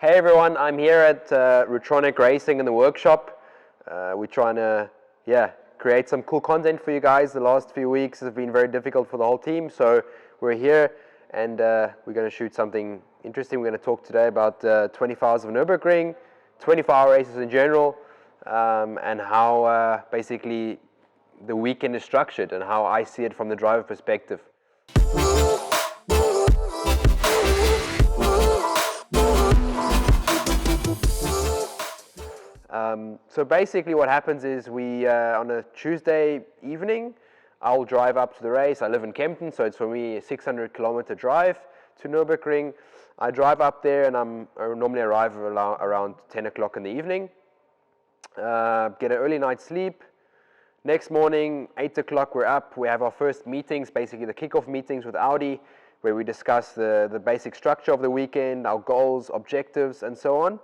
Hey everyone, I'm here at Rutronik Racing in the workshop. We're trying to create some cool content for you guys. The last few weeks have been very difficult for the whole team, so we're here and we're going to shoot something interesting. We're going to talk today about 24 hours of Nürburgring, 24-hour races in general, and how basically the weekend is structured and how I see it from the driver perspective. So basically what happens is we, on a Tuesday evening, I'll drive up to the race. I live in Kempten, so it's for me a 600-kilometer drive to Nürburgring. I drive up there and I normally arrive around 10 o'clock in the evening, get an early night's sleep. Next morning, 8 o'clock, we're up. We have our first meetings, basically the kickoff meetings with Audi, where we discuss the basic structure of the weekend, our goals, objectives, and so on.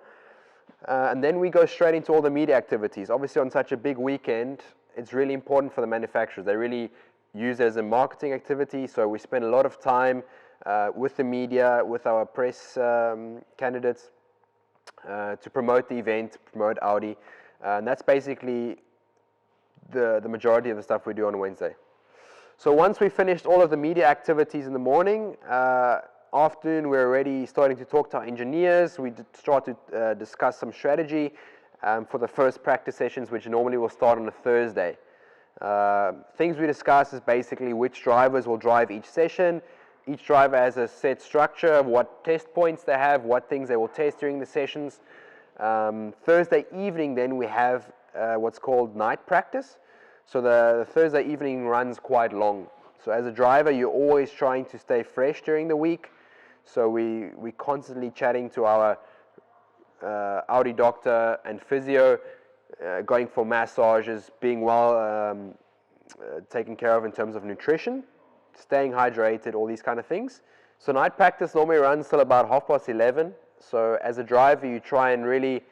And then we go straight into all the media activities. Obviously, on such a big weekend, it's really important for the manufacturers. They really use it as a marketing activity, so we spend a lot of time with the media, with our press candidates to promote the event, promote Audi. And that's basically the majority of the stuff we do on Wednesday. So once we finished all of the media activities in the morning, afternoon, we're already starting to talk to our engineers. We start to discuss some strategy for the first practice sessions, which normally will start on a Thursday. Things we discuss is basically which drivers will drive each session. Each driver has a set structure of what test points they have, what things they will test during the sessions. Thursday evening, then we have what's called night practice. So the Thursday evening runs quite long. So as a driver, you're always trying to stay fresh during the week. So we constantly chatting to our Audi doctor and physio, going for massages, being well taken care of in terms of nutrition, staying hydrated, all these kind of things. So night practice normally runs till about 11:30. So as a driver, you try and really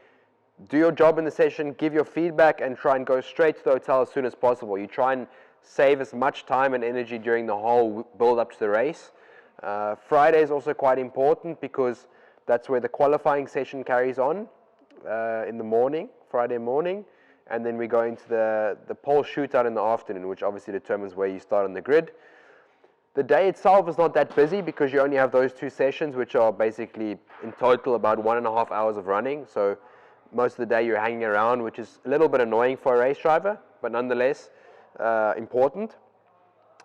do your job in the session, give your feedback, and try and go straight to the hotel as soon as possible. You try and save as much time and energy during the whole build up to the race. Friday is also quite important because that's where the qualifying session carries on in the morning, Friday morning, and then we go into the pole shootout in the afternoon, which obviously determines where you start on the grid. The day itself is not that busy because you only have those two sessions, which are basically in total about 1.5 hours of running. So most of the day you're hanging around, which is a little bit annoying for a race driver, but nonetheless important.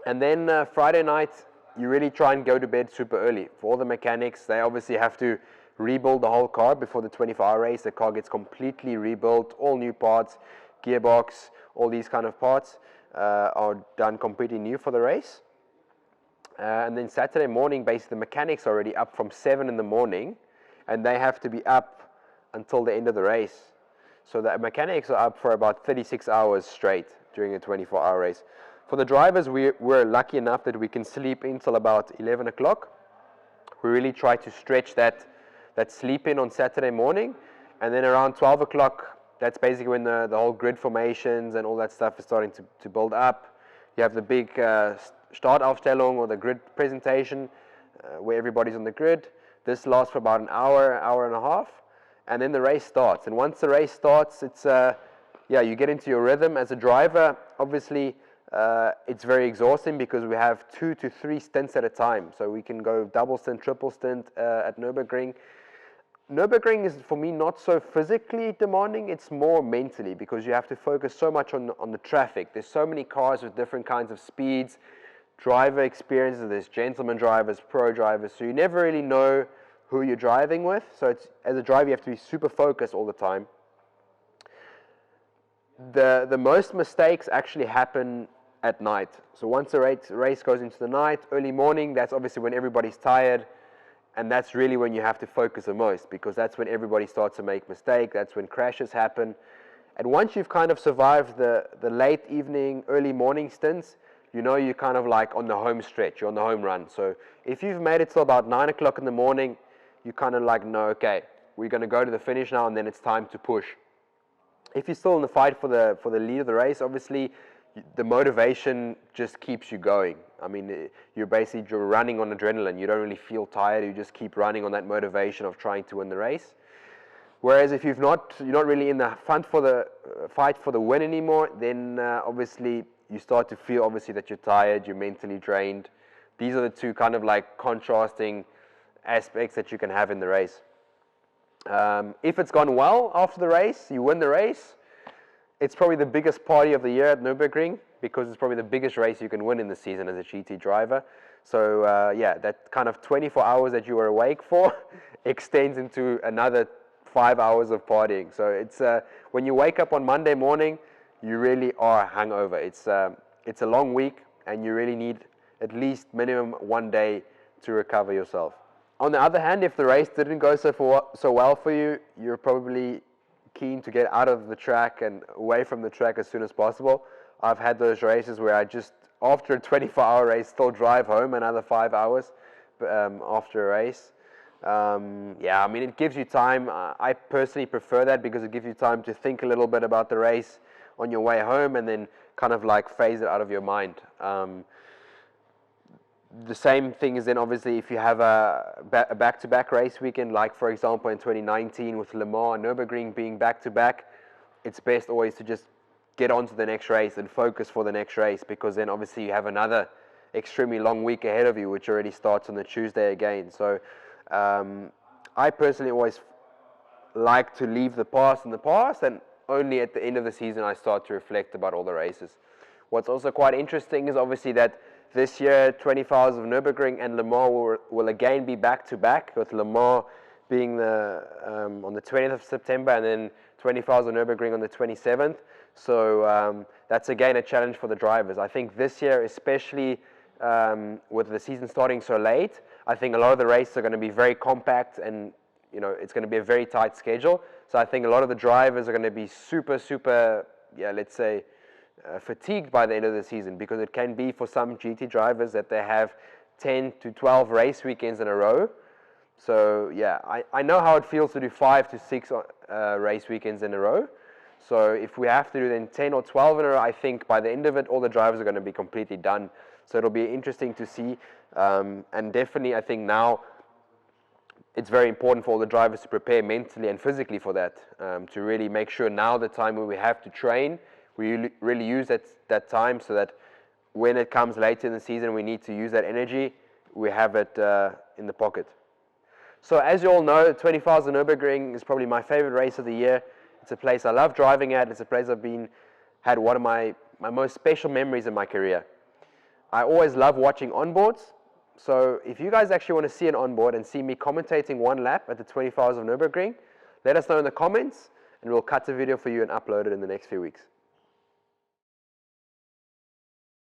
And then Friday night, you really try and go to bed super early. For all the mechanics, they obviously have to rebuild the whole car before the 24-hour race. The car gets completely rebuilt, all new parts, gearbox, all these kind of parts are done completely new for the race. And then Saturday morning, basically the mechanics are already up from 7 in the morning, and they have to be up until the end of the race. So the mechanics are up for about 36 hours straight during a 24-hour race. For the drivers, we're lucky enough that we can sleep until about 11 o'clock. We really try to stretch that sleep in on Saturday morning. And then around 12 o'clock, that's basically when the whole grid formations and all that stuff is starting to build up. You have the big Startaufstellung or the grid presentation where everybody's on the grid. This lasts for about an hour and a half. And then the race starts. And once the race starts, it's you get into your rhythm as a driver. Obviously, it's very exhausting because we have 2 to 3 stints at a time. So we can go double stint, triple stint at Nürburgring. Nürburgring is, for me, not so physically demanding. It's more mentally because you have to focus so much on the traffic. There's so many cars with different kinds of speeds, driver experiences. There's gentleman drivers, pro drivers. So you never really know who you're driving with. So as a driver, you have to be super focused all the time. The most mistakes actually happen at night. So once the race goes into the night, early morning, that's obviously when everybody's tired, and that's really when you have to focus the most because that's when everybody starts to make mistakes, that's when crashes happen. And once you've kind of survived the late evening, early morning stints, you know you're kind of like on the home stretch, you're on the home run. So if you've made it till about 9 o'clock in the morning, you kind of like know, okay, we're going to go to the finish now and then it's time to push. If you're still in the fight for the lead of the race, obviously the motivation just keeps you going. I mean, you're basically running on adrenaline. You don't really feel tired. You just keep running on that motivation of trying to win the race. Whereas if you're not really in the fight for the win anymore, then obviously you start to feel obviously that you're tired, you're mentally drained. These are the two kind of like contrasting aspects that you can have in the race. If it's gone well after the race, you win the race, it's probably the biggest party of the year at Nürburgring, because it's probably the biggest race you can win in the season as a GT driver. So yeah, that kind of 24 hours that you were awake for extends into another 5 hours of partying. So it's when you wake up on Monday morning, you really are hungover. It's a long week, and you really need at least minimum 1 day to recover yourself. On the other hand, if the race didn't go so well for you, you're probably keen to get out of the track and away from the track as soon as possible. I've had those races where I just, after a 24-hour race, still drive home another 5 hours after a race. Yeah, I mean, it gives you time. I personally prefer that because it gives you time to think a little bit about the race on your way home and then kind of like phase it out of your mind. The same thing is then obviously if you have a back-to-back race weekend, like for example in 2019 with Le Mans and Nürburgring being back-to-back, it's best always to just get on to the next race and focus for the next race, because then obviously you have another extremely long week ahead of you, which already starts on the Tuesday again. So I personally always like to leave the past in the past, and only at the end of the season I start to reflect about all the races. What's also quite interesting is obviously that this year 24 Hours of Nürburgring and Le Mans will again be back-to-back, with Le Mans being on the 20th of September and then 24 Hours of Nürburgring on the 27th. So that's again a challenge for the drivers. I think this year, especially with the season starting so late, I think a lot of the races are going to be very compact, and it's going to be a very tight schedule. So I think a lot of the drivers are going to be super, let's say, fatigued by the end of the season, because it can be for some GT drivers that they have 10 to 12 race weekends in a row. So yeah, I know how it feels to do 5 to 6 race weekends in a row. So if we have to do then 10 or 12 in a row, I think by the end of it, all the drivers are going to be completely done. So it'll be interesting to see. And definitely, I think now it's very important for all the drivers to prepare mentally and physically for that, to really make sure now the time when we have to train, we really use that time, so that when it comes later in the season, we need to use that energy, we have it in the pocket. So as you all know, 24 Hours of Nürburgring is probably my favorite race of the year. It's a place I love driving at. It's a place I've had one of my most special memories in my career. I always love watching onboards. So if you guys actually want to see an onboard and see me commentating one lap at the 24 Hours of Nürburgring, let us know in the comments, and we'll cut the video for you and upload it in the next few weeks.